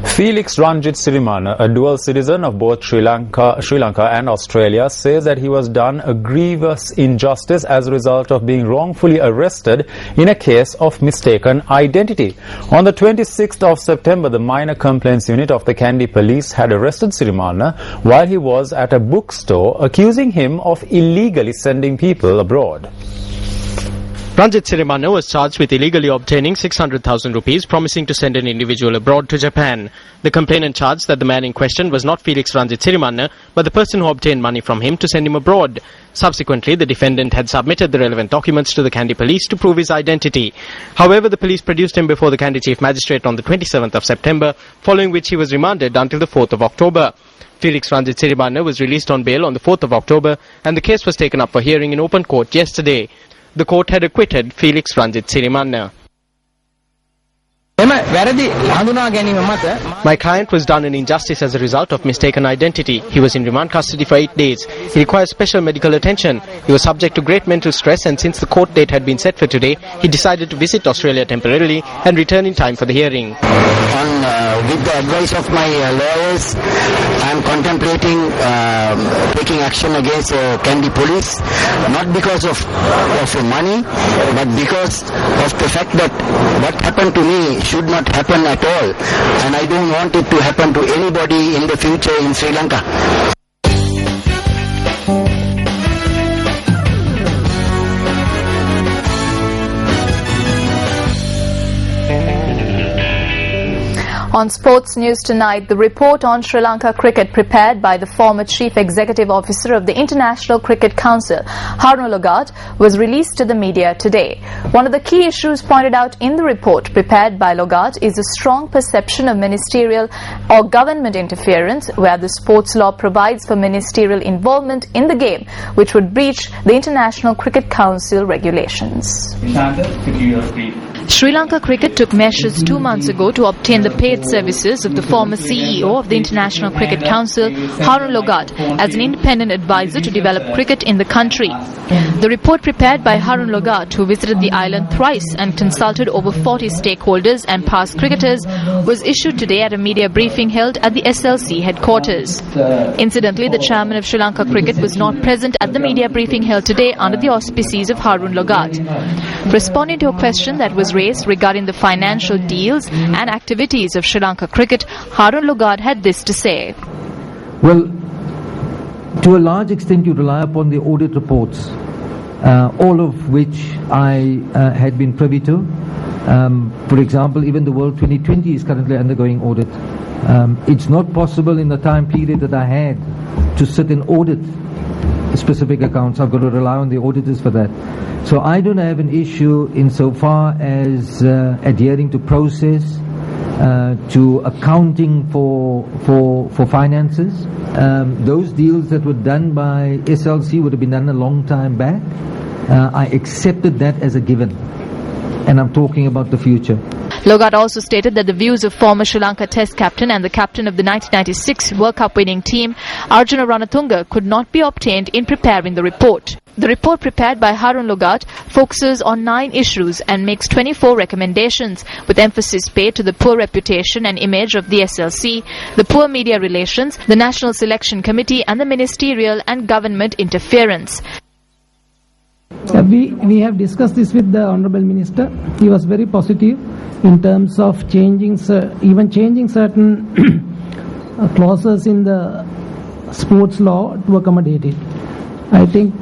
Felix Ranjit Sirimana, a dual citizen of both Sri Lanka and Australia, says that he was done a grievous injustice as a result of being wrongfully arrested in a case of mistaken identity. On the 26th of September, the Minor Complaints Unit of the Kandy Police had arrested Sirimana while he was at a bookstore, accusing him of illegally sending people abroad. Ranjit Sirimana was charged with illegally obtaining 600,000 rupees, promising to send an individual abroad to Japan. The complainant charged that the man in question was not Felix Ranjit Sirimana, but the person who obtained money from him to send him abroad. Subsequently, the defendant had submitted the relevant documents to the Kandy police to prove his identity. However, the police produced him before the Kandy Chief Magistrate on the 27th of September, following which he was remanded until the 4th of October. Felix Ranjit Sirimana was released on bail on the 4th of October, and the case was taken up for hearing in open court yesterday. The court had acquitted Felix Ranjit Sirimana. My client was done an injustice as a result of mistaken identity. He was in remand custody for 8 days. He requires special medical attention. He was subject to great mental stress, and since the court date had been set for today, he decided to visit Australia temporarily and return in time for the hearing. With the advice of my lawyers, I am contemplating taking action against Kandy police, not because of money, but because of the fact that what happened to me should not happen at all, and I don't want it to happen to anybody in the future in Sri Lanka. On Sports News tonight, the report on Sri Lanka cricket prepared by the former Chief Executive Officer of the International Cricket Council, Harun Logat, was released to the media today. One of the key issues pointed out in the report prepared by Logat is a strong perception of ministerial or government interference, where the sports law provides for ministerial involvement in the game, which would breach the International Cricket Council regulations. Sri Lanka Cricket took measures 2 months ago to obtain the paid services of the former CEO of the International Cricket Council, Harun Logat, as an independent advisor to develop cricket in the country. The report prepared by Harun Logat, who visited the island thrice and consulted over 40 stakeholders and past cricketers, was issued today at a media briefing held at the SLC headquarters. Incidentally, the chairman of Sri Lanka Cricket was not present at the media briefing held today under the auspices of Harun Logat. Responding to a question that was raised regarding the financial deals and activities of Sri Lanka Cricket, Harun Logat had this to say. Well, to a large extent you rely upon the audit reports, all of which I had been privy to. For example, even the World 2020 is currently undergoing audit. It's not possible in the time period that I had to sit and audit specific accounts. I've got to rely on the auditors for that. So I don't have an issue insofar as adhering to process, to accounting for finances. Those deals that were done by SLC would have been done a long time back. I accepted that as a given, and I'm talking about the future. Logat also stated that the views of former Sri Lanka Test captain and the captain of the 1996 World Cup winning team, Arjuna Ranatunga, could not be obtained in preparing the report. The report prepared by Harun Logat focuses on 9 issues and makes 24 recommendations, with emphasis paid to the poor reputation and image of the SLC, the poor media relations, the National Selection Committee, and the ministerial and government interference. We have discussed this with the Honourable Minister. He was very positive in terms of changing certain clauses in the sports law to accommodate it. I think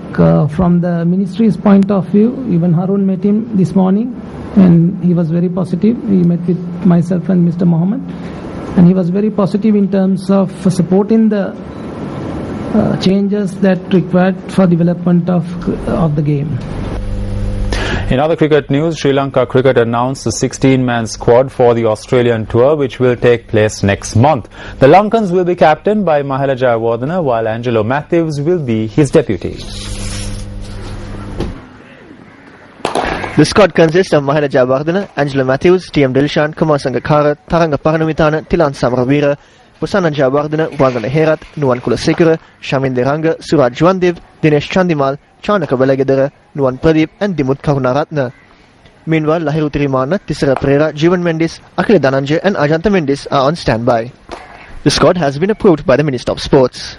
from the Ministry's point of view, even Harun met him this morning and he was very positive. He met with myself and Mr. Mohammed, and he was very positive in terms of supporting the changes that required for development of the game. In other cricket news, Sri Lanka Cricket announced a 16-man squad for the Australian tour, which will take place next month. The Lankans will be captained by Mahela Jayawardena, while Angelo Matthews will be his deputy. The squad consists of Mahela Jayawardena, Angelo Matthews, T.M. Dilshan, Kumar Sangakkara, Taranga Paranamitana, Tilan Samaraweera, Prasanna Jayawardena, Wangana Herat, Nuwan Kulasekara, Shamin Deranga, Suraj Juandev, Dinesh Chandimal, Chanaka Balagedara, Nuwan Pradeep and Dimut Karunaratne. Meanwhile, Lahiru Tirimana, Tisara Pereira, Jeevan Mendis, Akhil Dhananjay and Ajanta Mendis are on standby. The squad has been approved by the Minister of Sports.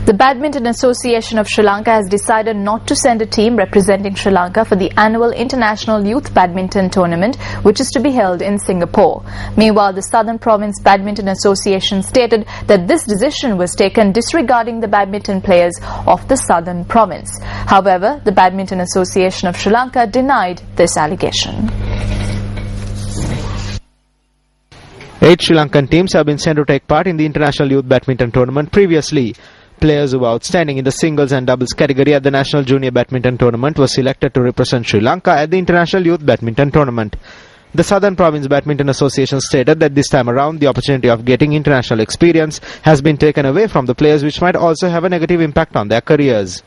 The Badminton Association of Sri Lanka has decided not to send a team representing Sri Lanka for the annual International Youth Badminton Tournament, which is to be held in Singapore. Meanwhile, the Southern Province Badminton Association stated that this decision was taken disregarding the badminton players of the Southern Province. However, the Badminton Association of Sri Lanka denied this allegation. 8 Sri Lankan teams have been sent to take part in the International Youth Badminton Tournament previously. Players who were outstanding in the singles and doubles category at the National Junior Badminton Tournament were selected to represent Sri Lanka at the International Youth Badminton Tournament. The Southern Province Badminton Association stated that this time around the opportunity of getting international experience has been taken away from the players, which might also have a negative impact on their careers.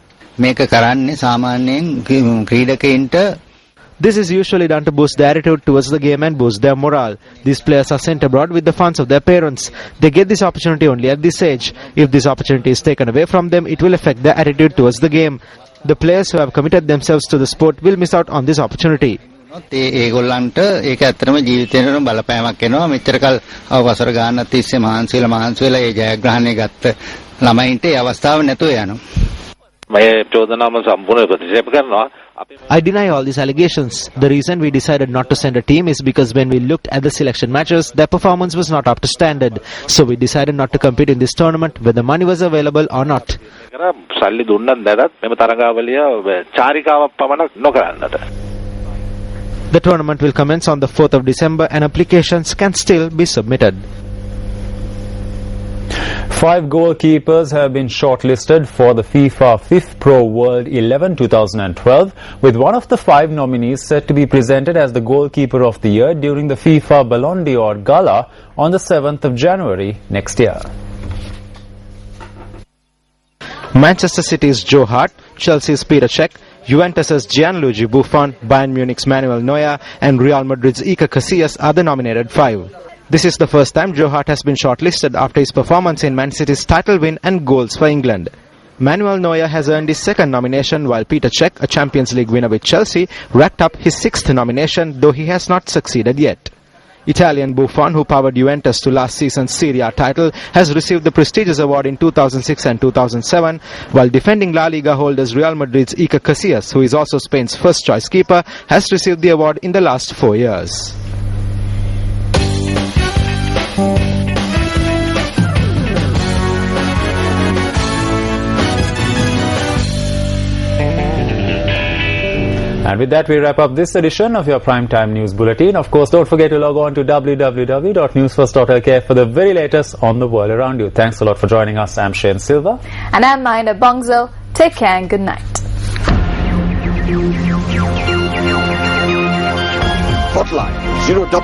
This is usually done to boost their attitude towards the game and boost their morale. These players are sent abroad with the funds of their parents. They get this opportunity only at this age. If this opportunity is taken away from them, it will affect their attitude towards the game. The players who have committed themselves to the sport will miss out on this opportunity. ඒගොල්ලන්ට ඒක ඇත්තටම ජීවිතේටම බලපෑමක් එනවා මෙච්චර කල් අවසර ගන්න තිස්සේ මහන්සි වෙලා ඒ ජයග්‍රහණය ගත්ත ළමයින්ට ඒ අවස්ථාව නැතුව යනවා. I deny all these allegations. The reason we decided not to send a team is because when we looked at the selection matches, their performance was not up to standard. So we decided not to compete in this tournament whether money was available or not. The tournament will commence on the 4th of December and applications can still be submitted. 5 goalkeepers have been shortlisted for the FIFA Fifth Pro World 11 2012, with one of the 5 nominees set to be presented as the Goalkeeper of the Year during the FIFA Ballon d'Or Gala on the 7th of January next year. Manchester City's Joe Hart, Chelsea's Peter Cech, Juventus's Gianluigi Buffon, Bayern Munich's Manuel Neuer and Real Madrid's Iker Casillas are the nominated 5. This is the first time Joe Hart has been shortlisted after his performance in Man City's title win and goals for England. Manuel Neuer has earned his 2nd nomination, while Peter Cech, a Champions League winner with Chelsea, racked up his 6th nomination, though he has not succeeded yet. Italian Buffon, who powered Juventus to last season's Serie A title, has received the prestigious award in 2006 and 2007, while defending La Liga holders Real Madrid's Iker Casillas, who is also Spain's first-choice keeper, has received the award in the last 4 years. And with that, we wrap up this edition of your Primetime News Bulletin. Of course, don't forget to log on to www.newsfirst.lk for the very latest on the world around you. Thanks a lot for joining us. I'm Shane Silva. And I'm Mahinda Bongzo. Take care and good night. Hotline 0